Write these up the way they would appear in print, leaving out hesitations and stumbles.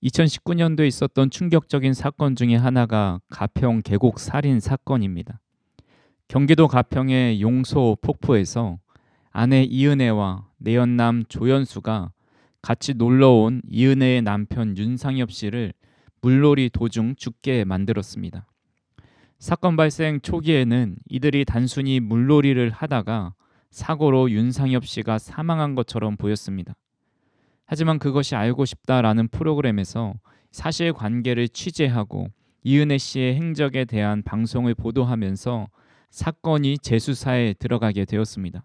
2019년도에 있었던 충격적인 사건 중에 하나가 가평 계곡 살인 사건입니다. 경기도 가평의 용소 폭포에서 아내 이은혜와 내연남 조연수가 같이 놀러온 이은혜의 남편 윤상엽 씨를 물놀이 도중 죽게 만들었습니다. 사건 발생 초기에는 이들이 단순히 물놀이를 하다가 사고로 윤상엽 씨가 사망한 것처럼 보였습니다. 하지만 그것이 알고 싶다라는 프로그램에서 사실관계를 취재하고 이은혜 씨의 행적에 대한 방송을 보도하면서 사건이 재수사에 들어가게 되었습니다.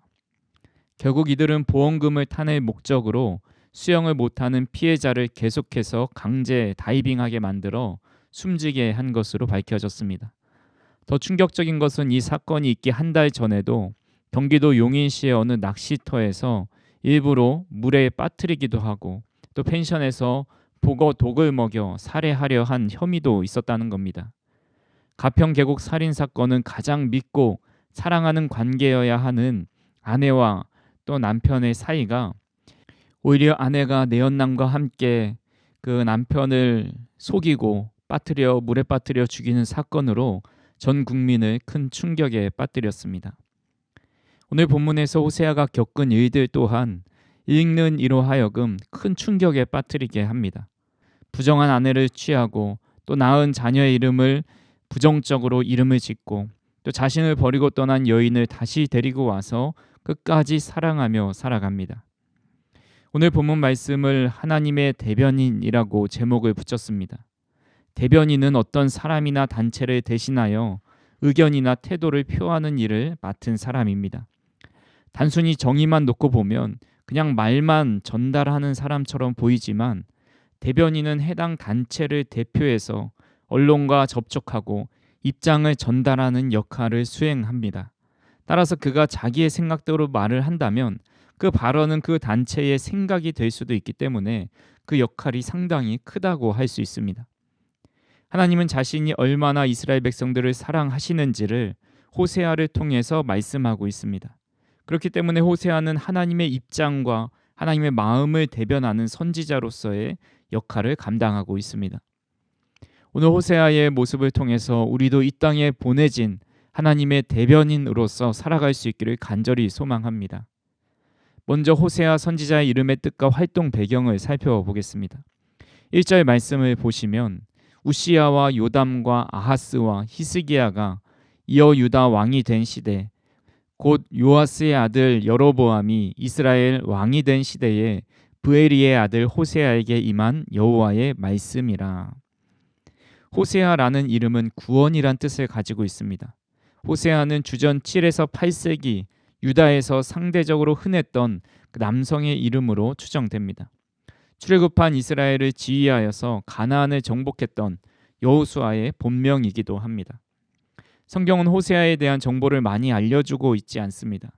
결국 이들은 보험금을 타낼 목적으로 수영을 못하는 피해자를 계속해서 강제 다이빙하게 만들어 숨지게 한 것으로 밝혀졌습니다. 더 충격적인 것은 이 사건이 있기 한 달 전에도 경기도 용인시의 어느 낚시터에서 일부러 물에 빠뜨리기도 하고 또 펜션에서 복어 독을 먹여 살해하려 한 혐의도 있었다는 겁니다. 가평 계곡 살인 사건은 가장 믿고 사랑하는 관계여야 하는 아내와 또 남편의 사이가 오히려 아내가 내연남과 함께 그 남편을 속이고 물에 빠뜨려 죽이는 사건으로 전 국민을 큰 충격에 빠뜨렸습니다. 오늘 본문에서 호세아가 겪은 일들 또한 읽는 이로 하여금 큰 충격에 빠뜨리게 합니다. 부정한 아내를 취하고 또 낳은 자녀의 이름을 부정적으로 이름을 짓고 또 자신을 버리고 떠난 여인을 다시 데리고 와서 끝까지 사랑하며 살아갑니다. 오늘 본문 말씀을 하나님의 대변인이라고 제목을 붙였습니다. 대변인은 어떤 사람이나 단체를 대신하여 의견이나 태도를 표하는 일을 맡은 사람입니다. 단순히 정의만 놓고 보면 그냥 말만 전달하는 사람처럼 보이지만 대변인은 해당 단체를 대표해서 언론과 접촉하고 입장을 전달하는 역할을 수행합니다. 따라서 그가 자기의 생각대로 말을 한다면 그 발언은 그 단체의 생각이 될 수도 있기 때문에 그 역할이 상당히 크다고 할 수 있습니다. 하나님은 자신이 얼마나 이스라엘 백성들을 사랑하시는지를 호세아를 통해서 말씀하고 있습니다. 그렇기 때문에 호세아는 하나님의 입장과 하나님의 마음을 대변하는 선지자로서의 역할을 감당하고 있습니다. 오늘 호세아의 모습을 통해서 우리도 이 땅에 보내진 하나님의 대변인으로서 살아갈 수 있기를 간절히 소망합니다. 먼저 호세아 선지자의 이름의 뜻과 활동 배경을 살펴보겠습니다. 1절 말씀을 보시면 우시야와 요담과 아하스와 히스기야가 이어 유다 왕이 된 시대 곧 요아스의 아들 여로보암이 이스라엘 왕이 된 시대에 브에리의 아들 호세아에게 임한 여호와의 말씀이라. 호세아라는 이름은 구원이란 뜻을 가지고 있습니다. 호세아는 주전 7에서 8세기 유다에서 상대적으로 흔했던 그 남성의 이름으로 추정됩니다. 출애굽한 이스라엘을 지휘하여서 가나안을 정복했던 여호수아의 본명이기도 합니다. 성경은 호세아에 대한 정보를 많이 알려주고 있지 않습니다.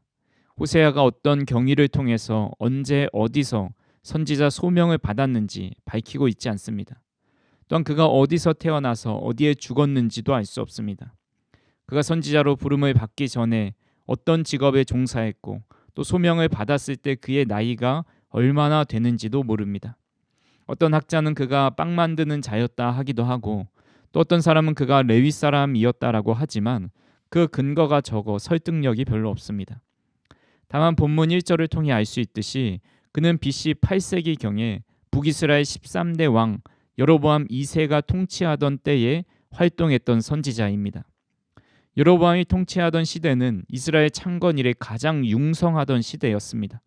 호세아가 어떤 경위를 통해서 언제 어디서 선지자 소명을 받았는지 밝히고 있지 않습니다. 또한 그가 어디서 태어나서 어디에 죽었는지도 알 수 없습니다. 그가 선지자로 부름을 받기 전에 어떤 직업에 종사했고 또 소명을 받았을 때 그의 나이가 얼마나 되는지도 모릅니다. 어떤 학자는 그가 빵 만드는 자였다 하기도 하고 또 어떤 사람은 그가 레위 사람이었다라고 하지만 그 근거가 적어 설득력이 별로 없습니다. 다만 본문 1절을 통해 알 수 있듯이 그는 BC 8세기경에 북이스라엘 13대 왕 여로보암 2세가 통치하던 때에 활동했던 선지자입니다. 여로보암이 통치하던 시대는 이스라엘 창건 이래 가장 융성하던 시대였습니다.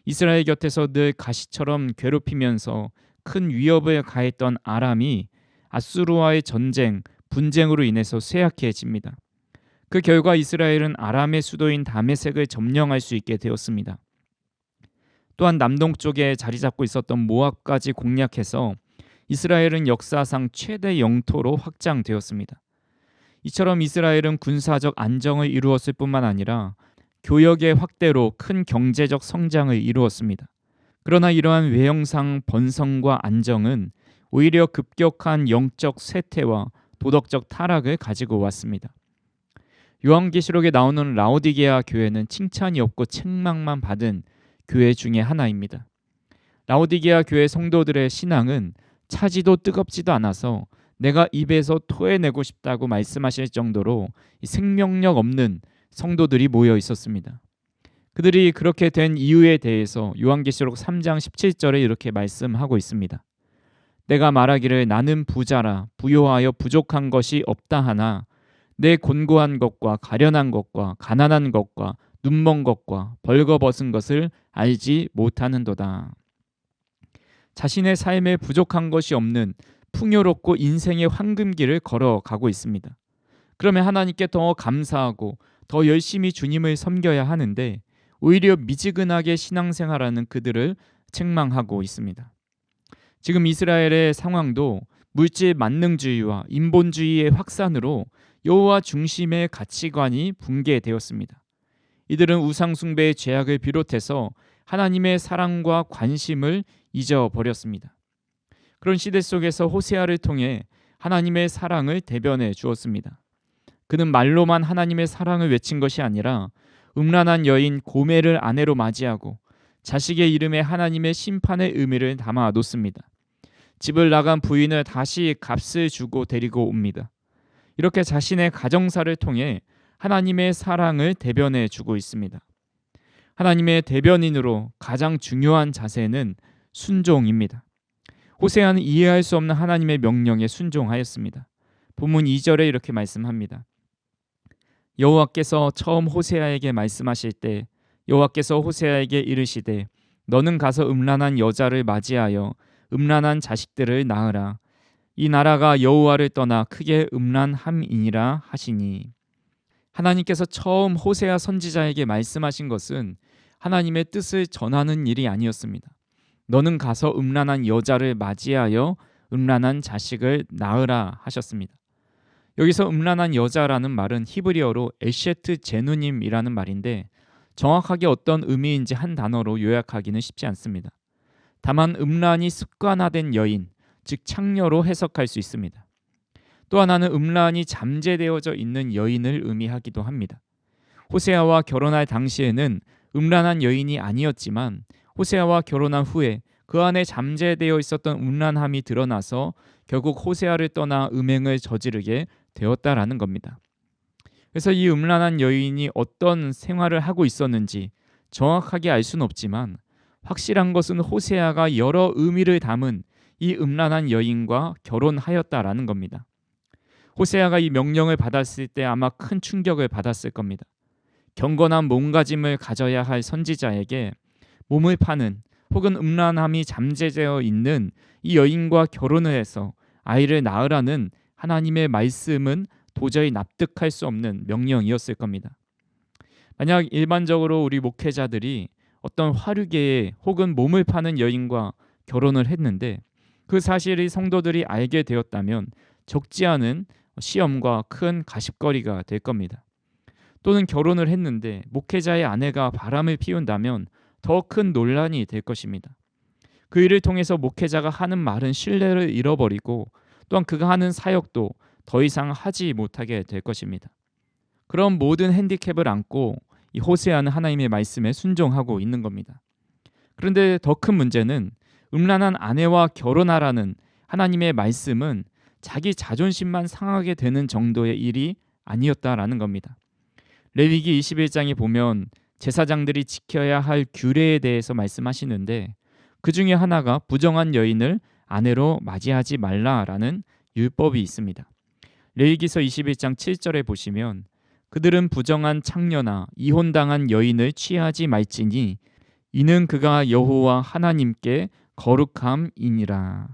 이스라엘 곁에서 늘 가시처럼 괴롭히면서 큰 위협을 가했던 아람이 아수르와의 분쟁으로 인해서 쇠약해집니다. 그 결과 이스라엘은 아람의 수도인 다메섹을 점령할 수 있게 되었습니다. 또한 남동쪽에 자리 잡고 있었던 모압까지 공략해서 이스라엘은 역사상 최대 영토로 확장되었습니다. 이처럼 이스라엘은 군사적 안정을 이루었을 뿐만 아니라 교역의 확대로 큰 경제적 성장을 이루었습니다. 그러나 이러한 외형상 번성과 안정은 오히려 급격한 영적 쇠퇴와 도덕적 타락을 가지고 왔습니다. 요한계시록에 나오는 라오디게아 교회는 칭찬이 없고 책망만 받은 교회 중에 하나입니다. 라오디게아 교회 성도들의 신앙은 차지도 뜨겁지도 않아서 내가 입에서 토해내고 싶다고 말씀하실 정도로 생명력 없는 성도들이 모여 있었습니다. 그들이 그렇게 된 이유에 대해서 요한계시록 3장 17절에 이렇게 말씀하고 있습니다. 내가 말하기를 나는 부자라 부요하여 부족한 것이 없다 하나 내 곤고한 것과 가련한 것과 가난한 것과 눈먼 것과 벌거벗은 것을 알지 못하는도다. 자신의 삶에 부족한 것이 없는 풍요롭고 인생의 황금길을 걸어가고 있습니다. 그러면 하나님께 더 감사하고 더 열심히 주님을 섬겨야 하는데 오히려 미지근하게 신앙생활하는 그들을 책망하고 있습니다. 지금 이스라엘의 상황도 물질 만능주의와 인본주의의 확산으로 여호와 중심의 가치관이 붕괴되었습니다. 이들은 우상숭배의 죄악을 비롯해서 하나님의 사랑과 관심을 잊어버렸습니다. 그런 시대 속에서 호세아를 통해 하나님의 사랑을 대변해 주었습니다. 그는 말로만 하나님의 사랑을 외친 것이 아니라 음란한 여인 고멜을 아내로 맞이하고 자식의 이름에 하나님의 심판의 의미를 담아 놓습니다. 집을 나간 부인을 다시 값을 주고 데리고 옵니다. 이렇게 자신의 가정사를 통해 하나님의 사랑을 대변해 주고 있습니다. 하나님의 대변인으로 가장 중요한 자세는 순종입니다. 호세아는 이해할 수 없는 하나님의 명령에 순종하였습니다. 본문 2절에 이렇게 말씀합니다. 여호와께서 처음 호세아에게 말씀하실 때 여호와께서 호세아에게 이르시되 너는 가서 음란한 여자를 맞이하여 음란한 자식들을 낳으라. 이 나라가 여호와를 떠나 크게 음란함이니라 하시니. 하나님께서 처음 호세아 선지자에게 말씀하신 것은 하나님의 뜻을 전하는 일이 아니었습니다. 너는 가서 음란한 여자를 맞이하여 음란한 자식을 낳으라 하셨습니다. 여기서 음란한 여자라는 말은 히브리어로 에셰트 제누님이라는 말인데 정확하게 어떤 의미인지 한 단어로 요약하기는 쉽지 않습니다. 다만 음란이 습관화된 여인, 즉 창녀로 해석할 수 있습니다. 또 하나는 음란이 잠재되어져 있는 여인을 의미하기도 합니다. 호세아와 결혼할 당시에는 음란한 여인이 아니었지만 호세아와 결혼한 후에 그 안에 잠재되어 있었던 음란함이 드러나서 결국 호세아를 떠나 음행을 저지르게 되었다라는 겁니다. 그래서 이 음란한 여인이 어떤 생활을 하고 있었는지 정확하게 알 수는 없지만 확실한 것은 호세아가 여러 의미를 담은 이 음란한 여인과 결혼하였다라는 겁니다. 호세아가 이 명령을 받았을 때 아마 큰 충격을 받았을 겁니다. 경건한 몸가짐을 가져야 할 선지자에게 몸을 파는 혹은 음란함이 잠재되어 있는 이 여인과 결혼을 해서 아이를 낳으라는 하나님의 말씀은 도저히 납득할 수 없는 명령이었을 겁니다. 만약 일반적으로 우리 목회자들이 어떤 화류계에 혹은 몸을 파는 여인과 결혼을 했는데 그 사실이 성도들이 알게 되었다면 적지 않은 시험과 큰 가십거리가 될 겁니다. 또는 결혼을 했는데 목회자의 아내가 바람을 피운다면 더 큰 논란이 될 것입니다. 그 일을 통해서 목회자가 하는 말은 신뢰를 잃어버리고 또한 그가 하는 사역도 더 이상 하지 못하게 될 것입니다. 그런 모든 핸디캡을 안고 이 호세아는 하나님의 말씀에 순종하고 있는 겁니다. 그런데 더 큰 문제는 음란한 아내와 결혼하라는 하나님의 말씀은 자기 자존심만 상하게 되는 정도의 일이 아니었다라는 겁니다. 레위기 21장에 보면 제사장들이 지켜야 할 규례에 대해서 말씀하시는데 그 중에 하나가 부정한 여인을 아내로 맞이하지 말라라는 율법이 있습니다. 레위기서 21장 7절에 보시면 그들은 부정한 창녀나 이혼당한 여인을 취하지 말지니 이는 그가 여호와 하나님께 거룩함이니라.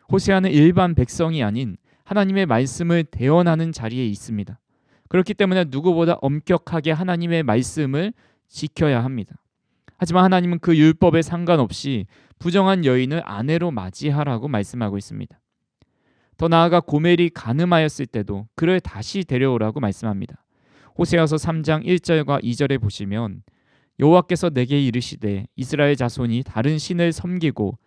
호세아는 일반 백성이 아닌 하나님의 말씀을 대언하는 자리에 있습니다. 그렇기 때문에 누구보다 엄격하게 하나님의 말씀을 지켜야 합니다. 하지만 하나님은 그 율법에 상관없이 부정한 여인을 아내로 맞이하라고 말씀하고 있습니다. 더 나아가 고멜이 간음하였을 때도 그를 다시 데려오라고 말씀합니다. 호세아서 3장 1절과 2절에 보시면 여호와께서 내게 이르시되 이스라엘 자손이 다른 신을 섬기고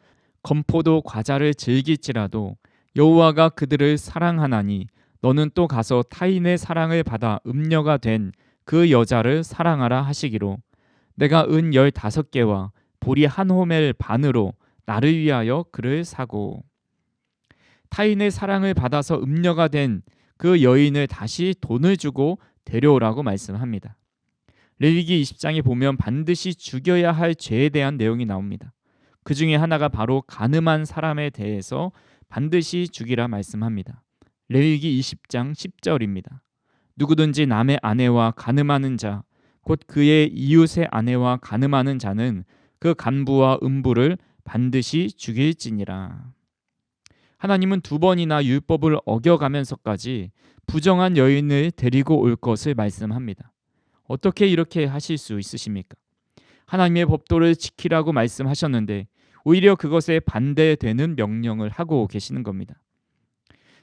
건포도 과자를 즐길지라도 여호와가 그들을 사랑하나니 너는 또 가서 타인의 사랑을 받아 음녀가 된 그 여자를 사랑하라 하시기로 내가 은 15개와 보리 한 호멜 반으로 나를 위하여 그를 사고. 타인의 사랑을 받아서 음녀가 된 그 여인을 다시 돈을 주고 데려오라고 말씀합니다. 레위기 20장에 보면 반드시 죽여야 할 죄에 대한 내용이 나옵니다. 그 중에 하나가 바로 간음한 사람에 대해서 반드시 죽이라 말씀합니다. 레위기 20장 10절입니다. 누구든지 남의 아내와 간음하는 자, 곧 그의 이웃의 아내와 간음하는 자는 그 간부와 음부를 반드시 죽일지니라. 하나님은 2번이나 율법을 어겨가면서까지 부정한 여인을 데리고 올 것을 말씀합니다. 어떻게 이렇게 하실 수 있으십니까? 하나님의 법도를 지키라고 말씀하셨는데 오히려 그것에 반대되는 명령을 하고 계시는 겁니다.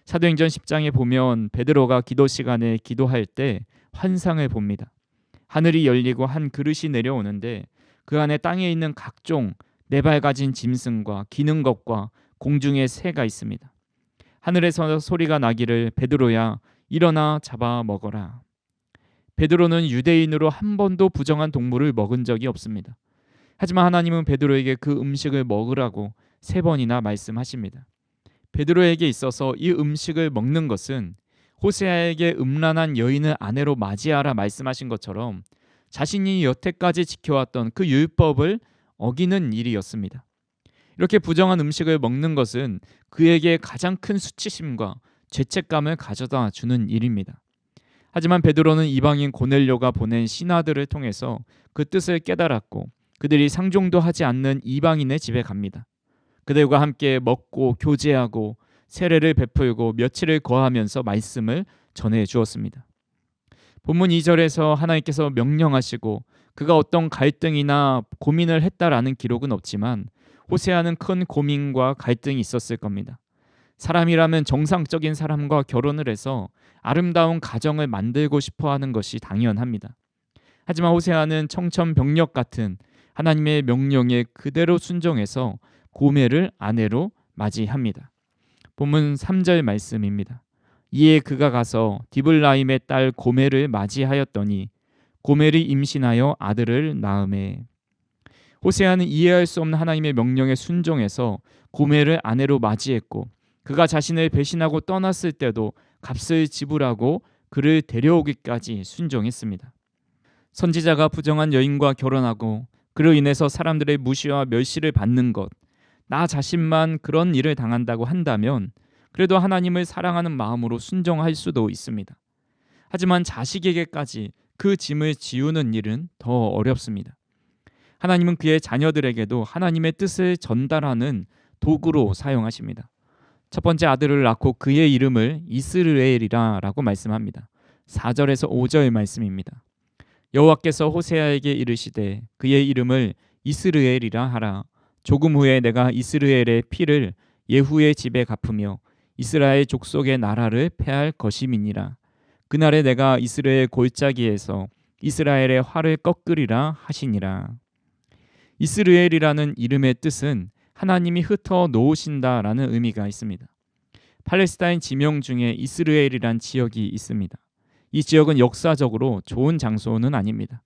사도행전 10장에 보면 베드로가 기도 시간에 기도할 때 환상을 봅니다. 하늘이 열리고 한 그릇이 내려오는데 그 안에 땅에 있는 각종 4발 가진 짐승과 기는 것과 공중에 새가 있습니다. 하늘에서 소리가 나기를 베드로야 일어나 잡아 먹어라. 베드로는 유대인으로 한 번도 부정한 동물을 먹은 적이 없습니다. 하지만 하나님은 베드로에게 그 음식을 먹으라고 3번이나 말씀하십니다. 베드로에게 있어서 이 음식을 먹는 것은 호세아에게 음란한 여인을 아내로 맞이하라 말씀하신 것처럼 자신이 여태까지 지켜왔던 그 율법을 어기는 일이었습니다. 이렇게 부정한 음식을 먹는 것은 그에게 가장 큰 수치심과 죄책감을 가져다 주는 일입니다. 하지만 베드로는 이방인 고넬료가 보낸 신하들을 통해서 그 뜻을 깨달았고 그들이 상종도 하지 않는 이방인의 집에 갑니다. 그들과 함께 먹고 교제하고 세례를 베풀고 며칠을 거하면서 말씀을 전해 주었습니다. 본문 2절에서 하나님께서 명령하시고 그가 어떤 갈등이나 고민을 했다라는 기록은 없지만 호세아는 큰 고민과 갈등이 있었을 겁니다. 사람이라면 정상적인 사람과 결혼을 해서 아름다운 가정을 만들고 싶어 하는 것이 당연합니다. 하지만 호세아는 청천벽력 같은 하나님의 명령에 그대로 순종해서 고멜을 아내로 맞이합니다. 본문 3절 말씀입니다. 이에 그가 가서 디블라임의 딸 고멜을 맞이하였더니 고멜이 임신하여 아들을 낳으매. 호세아는 이해할 수 없는 하나님의 명령에 순종해서 고멜을 아내로 맞이했고 그가 자신을 배신하고 떠났을 때도 값을 지불하고 그를 데려오기까지 순종했습니다. 선지자가 부정한 여인과 결혼하고 그로 인해서 사람들의 무시와 멸시를 받는 것, 나 자신만 그런 일을 당한다고 한다면 그래도 하나님을 사랑하는 마음으로 순종할 수도 있습니다. 하지만 자식에게까지 그 짐을 지우는 일은 더 어렵습니다. 하나님은 그의 자녀들에게도 하나님의 뜻을 전달하는 도구로 사용하십니다. 첫 번째 아들을 낳고 그의 이름을 이스르엘이라 라고 말씀합니다. 4절에서 5절 말씀입니다. 여호와께서 호세아에게 이르시되 그의 이름을 이스르엘이라 하라. 조금 후에 내가 이스라엘의 피를 예후의 집에 갚으며 이스라엘 족속의 나라를 패할 것임이니라. 그날에 내가 이스라엘 골짜기에서 이스라엘의 활을 꺾으리라 하시니라. 이스라엘이라는 이름의 뜻은 하나님이 흩어 놓으신다라는 의미가 있습니다. 팔레스타인 지명 중에 이스라엘이란 지역이 있습니다. 이 지역은 역사적으로 좋은 장소는 아닙니다.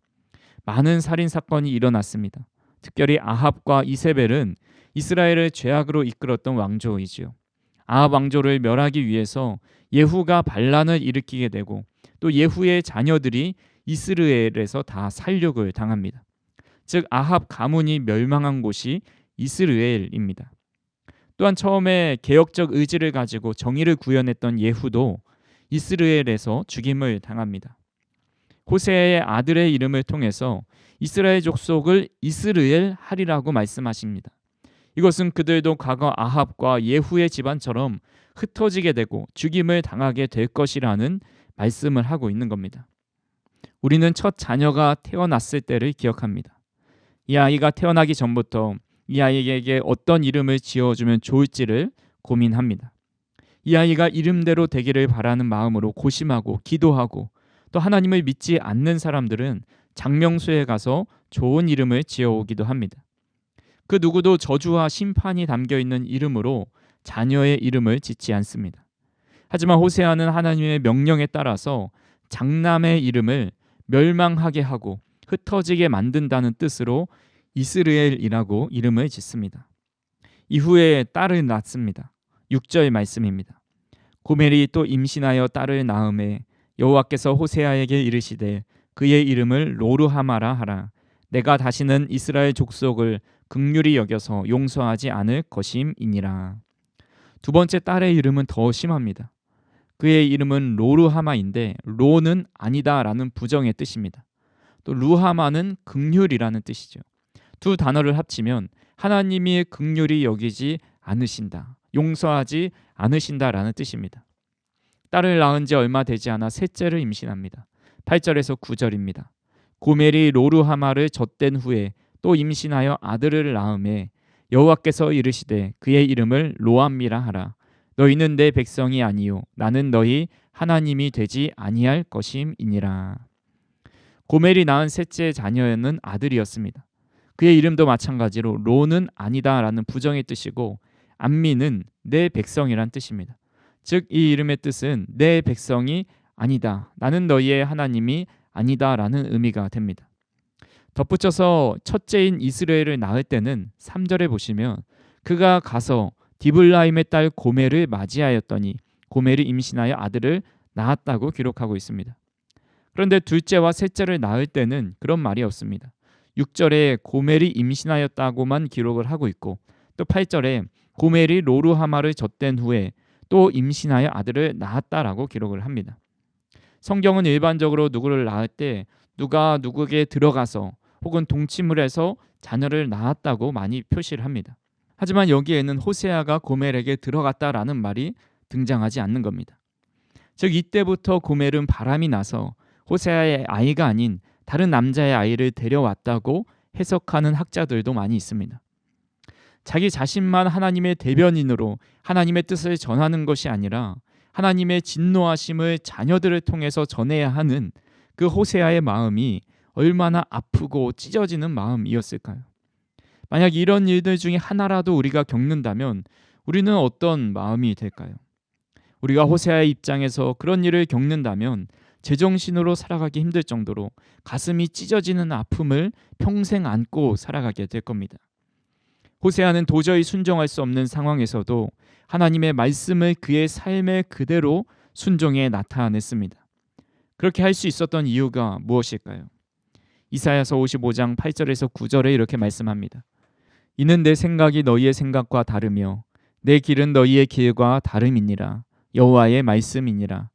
많은 살인 사건이 일어났습니다. 특별히 아합과 이세벨은 이스라엘을 죄악으로 이끌었던 왕조이지요. 아합 왕조를 멸하기 위해서 예후가 반란을 일으키게 되고 또 예후의 자녀들이 이스라엘에서 다 살육을 당합니다. 즉 아합 가문이 멸망한 곳이 이스라엘입니다. 또한 처음에 개혁적 의지를 가지고 정의를 구현했던 예후도 이스라엘에서 죽임을 당합니다. 호세아의 아들의 이름을 통해서 이스라엘 족속을 이스라엘 하리라고 말씀하십니다. 이것은 그들도 과거 아합과 예후의 집안처럼 흩어지게 되고 죽임을 당하게 될 것이라는 말씀을 하고 있는 겁니다. 우리는 첫 자녀가 태어났을 때를 기억합니다. 이 아이가 태어나기 전부터 이 아이에게 어떤 이름을 지어주면 좋을지를 고민합니다. 이 아이가 이름대로 되기를 바라는 마음으로 고심하고 기도하고 또 하나님을 믿지 않는 사람들은 장명소에 가서 좋은 이름을 지어오기도 합니다. 그 누구도 저주와 심판이 담겨있는 이름으로 자녀의 이름을 짓지 않습니다. 하지만 호세아는 하나님의 명령에 따라서 장남의 이름을 멸망하게 하고 흩어지게 만든다는 뜻으로 이스라엘이라고 이름을 짓습니다. 이후에 딸을 낳습니다. 6절 말씀입니다. 고멜이 또 임신하여 딸을 낳음에 여호와께서 호세아에게 이르시되 그의 이름을 로르하마라 하라. 내가 다시는 이스라엘 족속을 긍휼히 여겨서 용서하지 않을 것임이니라. 두 번째 딸의 이름은 더 심합니다. 그의 이름은 로르하마인데 로는 아니다라는 부정의 뜻입니다. 또 루하마는 긍휼이라는 뜻이죠. 두 단어를 합치면 하나님이 긍휼히 여기지 않으신다, 용서하지 않으신다라는 뜻입니다. 딸을 낳은 지 얼마 되지 않아 셋째를 임신합니다. 8절에서 9절입니다. 고멜이 로르하마를 젖댄 후에 또 임신하여 아들을 낳음에 여호와께서 이르시되 그의 이름을 로암미라 하라. 너희는 내 백성이 아니요 나는 너희 하나님이 되지 아니할 것임이니라. 고멜이 낳은 셋째 자녀는 아들이었습니다. 그의 이름도 마찬가지로 로는 아니다라는 부정의 뜻이고 암미는 내 백성이란 뜻입니다. 즉 이 이름의 뜻은 내 백성이 아니다, 나는 너희의 하나님이 아니다라는 의미가 됩니다. 덧붙여서 첫째인 이스라엘을 낳을 때는 3절에 보시면 그가 가서 디블라임의 딸 고멜을 맞이하였더니 고멜이 임신하여 아들을 낳았다고 기록하고 있습니다. 그런데 둘째와 셋째를 낳을 때는 그런 말이 없습니다. 6절에 고멜이 임신하였다고만 기록을 하고 있고 또 8절에 고멜이 로르하마를 젖댄 후에 또 임신하여 아들을 낳았다라고 기록을 합니다. 성경은 일반적으로 누구를 낳을 때 누가 누구에게 들어가서 혹은 동침을 해서 자녀를 낳았다고 많이 표시를 합니다. 하지만 여기에는 호세아가 고멜에게 들어갔다라는 말이 등장하지 않는 겁니다. 즉 이때부터 고멜은 바람이 나서 호세아의 아이가 아닌 다른 남자의 아이를 데려왔다고 해석하는 학자들도 많이 있습니다. 자기 자신만 하나님의 대변인으로 하나님의 뜻을 전하는 것이 아니라 하나님의 진노하심을 자녀들을 통해서 전해야 하는 그 호세아의 마음이 얼마나 아프고 찢어지는 마음이었을까요? 만약 이런 일들 중에 하나라도 우리가 겪는다면 우리는 어떤 마음이 될까요? 우리가 호세아의 입장에서 그런 일을 겪는다면 제정신으로 살아가기 힘들 정도로 가슴이 찢어지는 아픔을 평생 안고 살아가게 될 겁니다. 호세아는 도저히 순종할 수 없는 상황에서도 하나님의 말씀을 그의 삶의 그대로 순종해 나타냈습니다. 그렇게 할 수 있었던 이유가 무엇일까요? 이사야서 55장 8절에서 9절에 이렇게 말씀합니다. 이는 내 생각이 너희의 생각과 다르며 내 길은 너희의 길과 다름이니라. 여호와의 말씀이니라.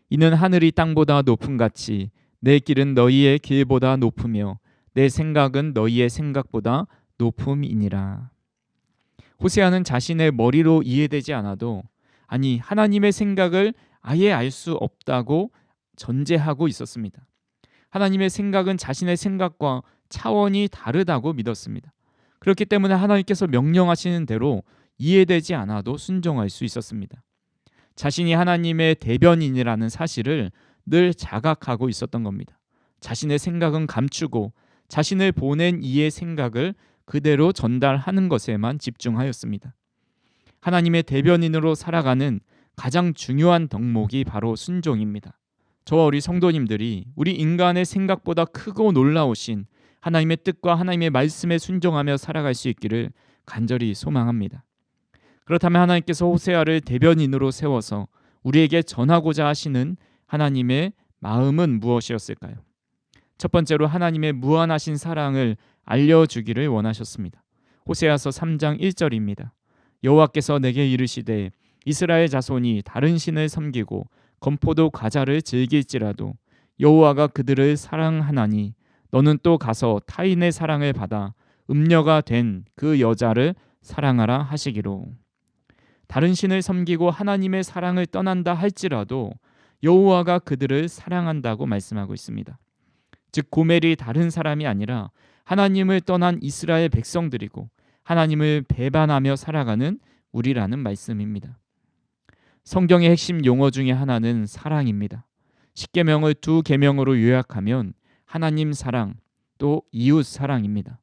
이는 하늘이 땅보다 높음같이 내 길은 너희의 길보다 높으며 내 생각은 너희의 생각보다 높음이니라. 호세아는 자신의 머리로 이해되지 않아도 아니 하나님의 생각을 아예 알 수 없다고 전제하고 있었습니다. 하나님의 생각은 자신의 생각과 차원이 다르다고 믿었습니다. 그렇기 때문에 하나님께서 명령하시는 대로 이해되지 않아도 순종할 수 있었습니다. 자신이 하나님의 대변인이라는 사실을 늘 자각하고 있었던 겁니다. 자신의 생각은 감추고 자신을 보낸 이의 생각을 그대로 전달하는 것에만 집중하였습니다. 하나님의 대변인으로 살아가는 가장 중요한 덕목이 바로 순종입니다. 저와 우리 성도님들이 우리 인간의 생각보다 크고 놀라우신 하나님의 뜻과 하나님의 말씀에 순종하며 살아갈 수 있기를 간절히 소망합니다. 그렇다면 하나님께서 호세아를 대변인으로 세워서 우리에게 전하고자 하시는 하나님의 마음은 무엇이었을까요? 첫 번째로 하나님의 무한하신 사랑을 알려주기를 원하셨습니다. 호세아서 3장 1절입니다. 여호와께서 내게 이르시되 이스라엘 자손이 다른 신을 섬기고 건포도 과자를 즐길지라도 여호와가 그들을 사랑하나니 너는 또 가서 타인의 사랑을 받아 음녀가 된 그 여자를 사랑하라 하시기로. 다른 신을 섬기고 하나님의 사랑을 떠난다 할지라도 여호와가 그들을 사랑한다고 말씀하고 있습니다. 즉 고멜이 다른 사람이 아니라 하나님을 떠난 이스라엘 백성들이고 하나님을 배반하며 살아가는 우리라는 말씀입니다. 성경의 핵심 용어 중에 하나는 사랑입니다. 10계명을 2계명으로 요약하면 하나님 사랑 또 이웃 사랑입니다.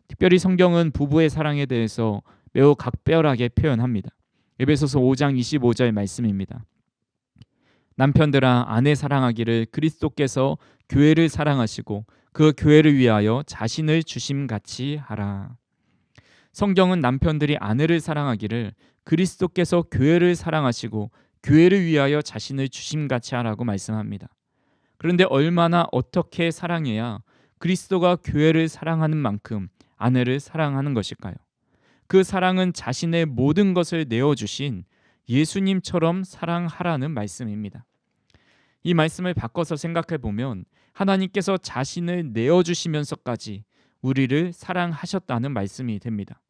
특별히 성경은 부부의 사랑에 대해서 매우 각별하게 표현합니다. 에베소서 5장 25절 말씀입니다. 남편들아 아내 사랑하기를 그리스도께서 교회를 사랑하시고 그 교회를 위하여 자신을 주심같이 하라. 성경은 남편들이 아내를 사랑하기를 그리스도께서 교회를 사랑하시고 교회를 위하여 자신을 주심같이 하라고 말씀합니다. 그런데 얼마나 어떻게 사랑해야 그리스도가 교회를 사랑하는 만큼 아내를 사랑하는 것일까요? 그 사랑은 자신의 모든 것을 내어주신 예수님처럼 사랑하라는 말씀입니다. 이 말씀을 바꿔서 생각해 보면 하나님께서 자신을 내어주시면서까지 우리를 사랑하셨다는 말씀이 됩니다.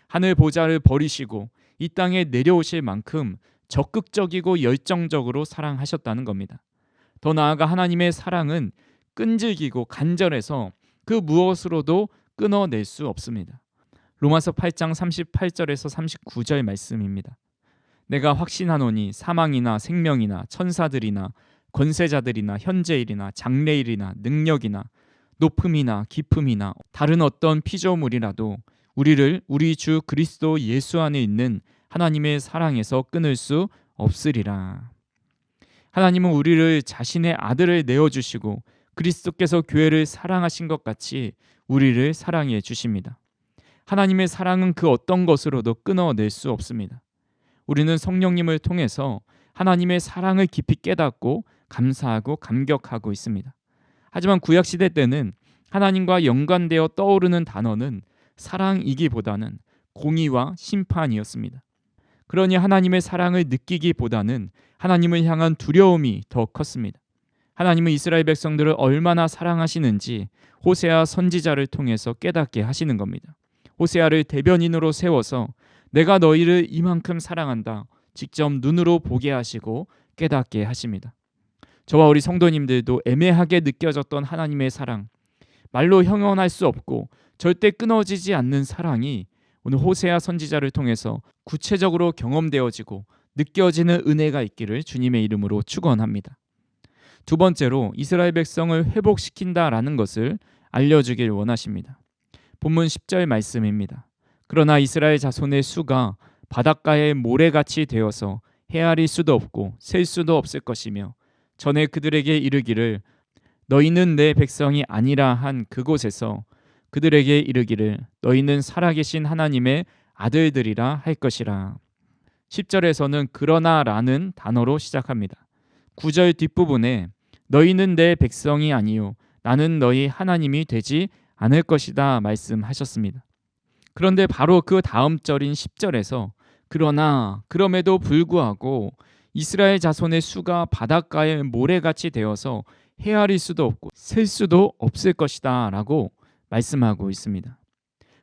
하늘 보좌를 버리시고 이 땅에 내려오실 만큼 적극적이고 열정적으로 사랑하셨다는 겁니다. 더 나아가 하나님의 사랑은 끈질기고 간절해서 그 무엇으로도 끊어낼 수 없습니다. 로마서 8장 38절에서 39절 말씀입니다. 내가 확신하노니 사망이나 생명이나 천사들이나 권세자들이나 현재일이나 장래일이나 능력이나 높음이나 깊음이나 다른 어떤 피조물이라도 우리를 우리 주 그리스도 예수 안에 있는 하나님의 사랑에서 끊을 수 없으리라. 하나님은 우리를 자신의 아들을 내어주시고 그리스도께서 교회를 사랑하신 것 같이 우리를 사랑해 주십니다. 하나님의 사랑은 그 어떤 것으로도 끊어낼 수 없습니다. 우리는 성령님을 통해서 하나님의 사랑을 깊이 깨닫고 감사하고 감격하고 있습니다. 하지만 구약시대 때는 하나님과 연관되어 떠오르는 단어는 사랑이기보다는 공의와 심판이었습니다. 그러니 하나님의 사랑을 느끼기보다는 하나님을 향한 두려움이 더 컸습니다. 하나님은 이스라엘 백성들을 얼마나 사랑하시는지 호세아 선지자를 통해서 깨닫게 하시는 겁니다. 호세아를 대변인으로 세워서 내가 너희를 이만큼 사랑한다 직접 눈으로 보게 하시고 깨닫게 하십니다. 저와 우리 성도님들도 애매하게 느껴졌던 하나님의 사랑, 말로 형언할 수 없고 절대 끊어지지 않는 사랑이 오늘 호세아 선지자를 통해서 구체적으로 경험되어지고 느껴지는 은혜가 있기를 주님의 이름으로 축원합니다. 두 번째로 이스라엘 백성을 회복시킨다라는 것을 알려주길 원하십니다. 본문 10절 말씀입니다. 그러나 이스라엘 자손의 수가 바닷가의 모래같이 되어서 헤아릴 수도 없고 셀 수도 없을 것이며 전에 그들에게 이르기를 너희는 내 백성이 아니라 한 그곳에서 그들에게 이르기를 너희는 살아계신 하나님의 아들들이라 할 것이라. 10절에서는 그러나라는 단어로 시작합니다. 9절 뒷부분에 너희는 내 백성이 아니요 나는 너희 하나님이 되지 않을 것이다 말씀하셨습니다. 그런데 바로 그 다음 절인 10절에서 그러나 그럼에도 불구하고 이스라엘 자손의 수가 바닷가의 모래같이 되어서 헤아릴 수도 없고 셀 수도 없을 것이다 라고 말씀하고 있습니다.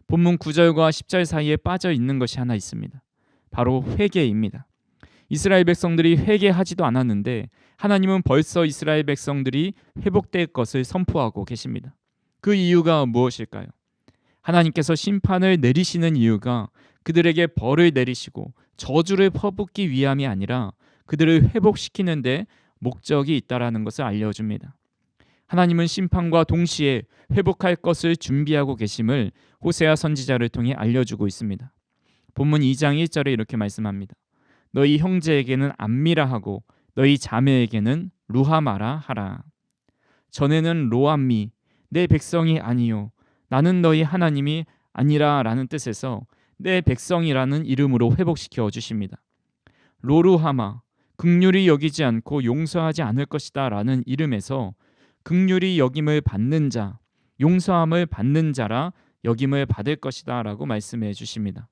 본문 9절과 10절 사이에 빠져 있는 것이 하나 있습니다. 바로 회개입니다. 이스라엘 백성들이 회개하지도 않았는데 하나님은 벌써 이스라엘 백성들이 회복될 것을 선포하고 계십니다. 그 이유가 무엇일까요? 하나님께서 심판을 내리시는 이유가 그들에게 벌을 내리시고 저주를 퍼붓기 위함이 아니라 그들을 회복시키는 데 목적이 있다라는 것을 알려줍니다. 하나님은 심판과 동시에 회복할 것을 준비하고 계심을 호세아 선지자를 통해 알려주고 있습니다. 본문 2장 1절에 이렇게 말씀합니다. 너희 형제에게는 암미라 하고 너희 자매에게는 루하마라 하라. 전에는 로암미 내 백성이 아니요 나는 너희 하나님이 아니라 라는 뜻에서 내 백성이라는 이름으로 회복시켜 주십니다. 로루하마 긍휼히 여기지 않고 용서하지 않을 것이다 라는 이름에서 긍휼히 여김을 받는 자, 용서함을 받는 자라 여김을 받을 것이다 라고 말씀해 주십니다.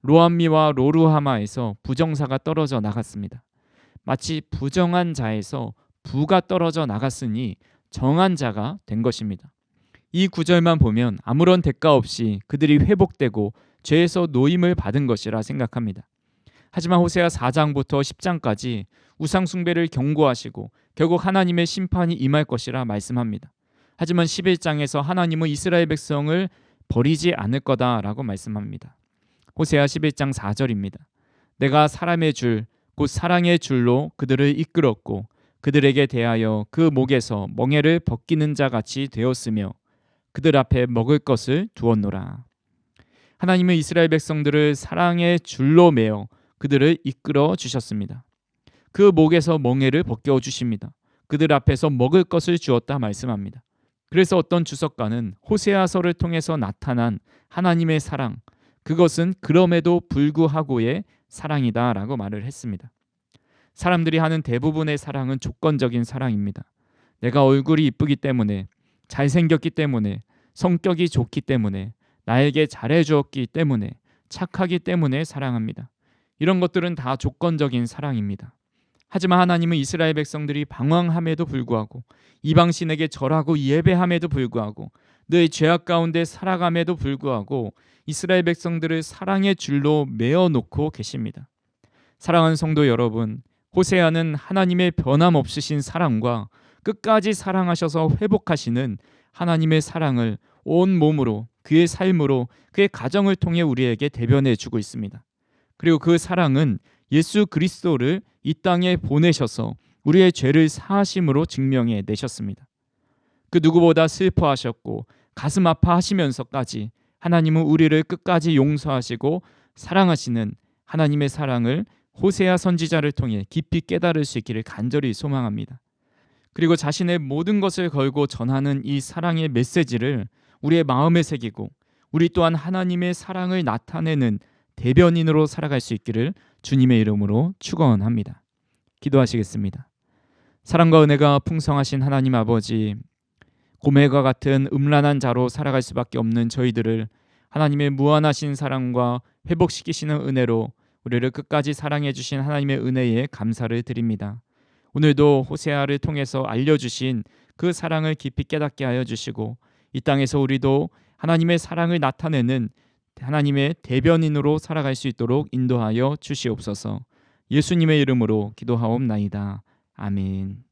로암미와 로루하마에서 부정사가 떨어져 나갔습니다. 마치 부정한 자에서 부가 떨어져 나갔으니 정한 자가 된 것입니다. 이 구절만 보면 아무런 대가 없이 그들이 회복되고 죄에서 노임을 받은 것이라 생각합니다. 하지만 호세아 4장부터 10장까지 우상 숭배를 경고하시고 결국 하나님의 심판이 임할 것이라 말씀합니다. 하지만 11장에서 하나님은 이스라엘 백성을 버리지 않을 거다라고 말씀합니다. 호세아 11장 4절입니다. 내가 사람의 줄, 곧 사랑의 줄로 그들을 이끌었고 그들에게 대하여 그 목에서 멍에를 벗기는 자 같이 되었으며 그들 앞에 먹을 것을 두었노라. 하나님은 이스라엘 백성들을 사랑의 줄로 매어 그들을 이끌어 주셨습니다. 그 목에서 멍에를 벗겨 주십니다. 그들 앞에서 먹을 것을 주었다 말씀합니다. 그래서 어떤 주석가는 호세아서를 통해서 나타난 하나님의 사랑, 그것은 그럼에도 불구하고의 사랑이다라고 말을 했습니다. 사람들이 하는 대부분의 사랑은 조건적인 사랑입니다. 내가 얼굴이 이쁘기 때문에, 잘생겼기 때문에, 성격이 좋기 때문에, 나에게 잘해주었기 때문에, 착하기 때문에 사랑합니다. 이런 것들은 다 조건적인 사랑입니다. 하지만 하나님은 이스라엘 백성들이 방황함에도 불구하고, 이방신에게 절하고 예배함에도 불구하고, 늘 죄악 가운데 살아감에도 불구하고 이스라엘 백성들을 사랑의 줄로 메어놓고 계십니다. 사랑하는 성도 여러분, 호세아는 하나님의 변함없으신 사랑과 끝까지 사랑하셔서 회복하시는 하나님의 사랑을 온 몸으로, 그의 삶으로, 그의 가정을 통해 우리에게 대변해 주고 있습니다. 그리고 그 사랑은 예수 그리스도를 이 땅에 보내셔서 우리의 죄를 사하심으로 증명해 내셨습니다. 그 누구보다 슬퍼하셨고 가슴 아파하시면서까지 하나님은 우리를 끝까지 용서하시고 사랑하시는 하나님의 사랑을 호세아 선지자를 통해 깊이 깨달을 수 있기를 간절히 소망합니다. 그리고 자신의 모든 것을 걸고 전하는 이 사랑의 메시지를 우리의 마음에 새기고 우리 또한 하나님의 사랑을 나타내는 대변인으로 살아갈 수 있기를 주님의 이름으로 축원합니다. 기도하시겠습니다. 사랑과 은혜가 풍성하신 하나님 아버지, 고멜과 같은 음란한 자로 살아갈 수밖에 없는 저희들을 하나님의 무한하신 사랑과 회복시키시는 은혜로 우리를 끝까지 사랑해 주신 하나님의 은혜에 감사를 드립니다. 오늘도 호세아를 통해서 알려주신 그 사랑을 깊이 깨닫게 하여 주시고 이 땅에서 우리도 하나님의 사랑을 나타내는 하나님의 대변인으로 살아갈 수 있도록 인도하여 주시옵소서. 예수님의 이름으로 기도하옵나이다. 아멘.